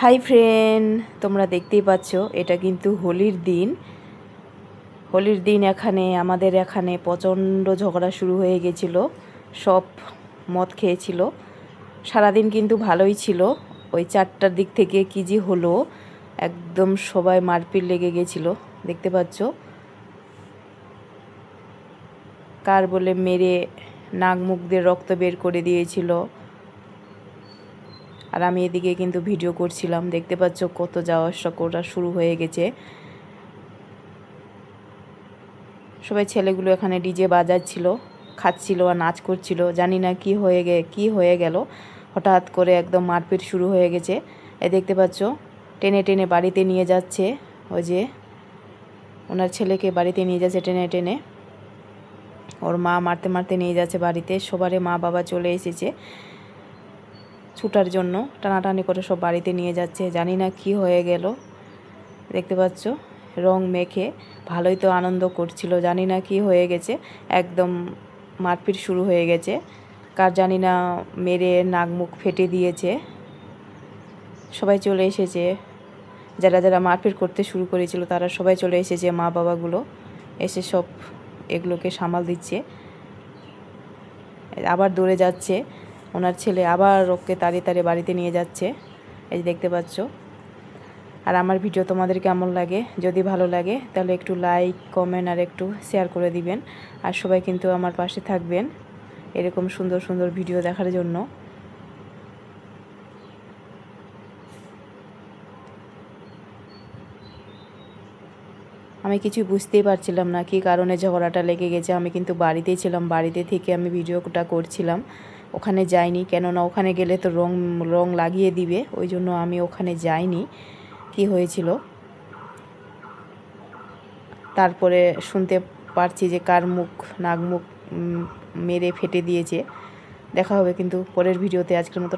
Hi friend, তোমরা দেখতেই পাচ্ছ এটা কিন্তু হোলির দিন। আমাদের এখানে প্রচণ্ড ঝগড়া শুরু হয়ে গেছিল। সব মদ খেয়েছিল। সারাদিন কিন্তু ভালোই ছিল। ওই 4টার দিক থেকে কী যে হলো, একদম সবাই মারপিট লেগে গেছিল। দেখতে পাচ্ছ কার বলে মেরে নাক মুখ দিয়ে রক্ত বের করে দিয়েছিল। আর আমি এদিকে কিন্তু ভিডিও করছিলাম। দেখতে পাচ্ছ কত যাওয়া আসা করা শুরু হয়ে গেছে। সবাই ছেলেগুলো এখানে ডিজে বাজাচ্ছিল, খাচ্ছিল আর নাচ করছিল। জানি না কি হয়ে গেল, হঠাৎ করে একদম মারপিট শুরু হয়ে গেছে। দেখতে পাচ্ছ টেনে টেনে বাড়িতে নিয়ে যাচ্ছে। ওই যে ওনার ছেলেকে বাড়িতে নিয়ে যাচ্ছে টেনে টেনে। ওর মা মারতে মারতে নিয়ে যাচ্ছে বাড়িতে। সবারই মা বাবা চলে এসেছে ছুটার জন্য, টানাটানি করে সব বাড়িতে নিয়ে যাচ্ছে। জানি না কি হয়ে গেল। দেখতে পাচ্ছ রং মেখে ভালোই তো আনন্দ করছিল, জানি না কি হয়ে গেছে, একদম মারপিট শুরু হয়ে গেছে। কার জানি না মেরে নাক মুখ ফেটে দিয়েছে। সবাই চলে এসেছে, যারা যারা মারপিট করতে শুরু করেছিল তারা সবাই চলে এসেছে। মা বাবাগুলো এসে সব এগুলোকে সামাল দিচ্ছে। আবার দৌড়ে যাচ্ছে ওনার ছেলে, আবার ওকে তাড়িয়ে তাড়িয়ে বাড়িতে নিয়ে যাচ্ছে। এই যে দেখতে পাচ্ছ। আর আমার ভিডিও তোমাদের কেমন লাগে, যদি ভালো লাগে তাহলে একটু লাইক কমেন্ট আর একটু শেয়ার করে দিবেন। আর সবাই কিন্তু আমার পাশে থাকবেন এরকম সুন্দর সুন্দর ভিডিও দেখার জন্য। আমি কিছু বুঝতেই পারছিলাম না কী কারণে ঝগড়াটা লেগে গেছে। আমি কিন্তু বাড়িতেই ছিলাম, বাড়িতে থেকে আমি ভিডিওটা করছিলাম, ওখানে যাইনি। কেননা ওখানে গেলে তো রং লাগিয়ে দিবে, ওই জন্য আমি ওখানে যাইনি কি হয়েছিল। তারপরে শুনতে পারছি যে কার নাক মুখ মেরে ফেটে দিয়েছে। দেখা হবে কিন্তু পরের ভিডিওতে। আজকের মতো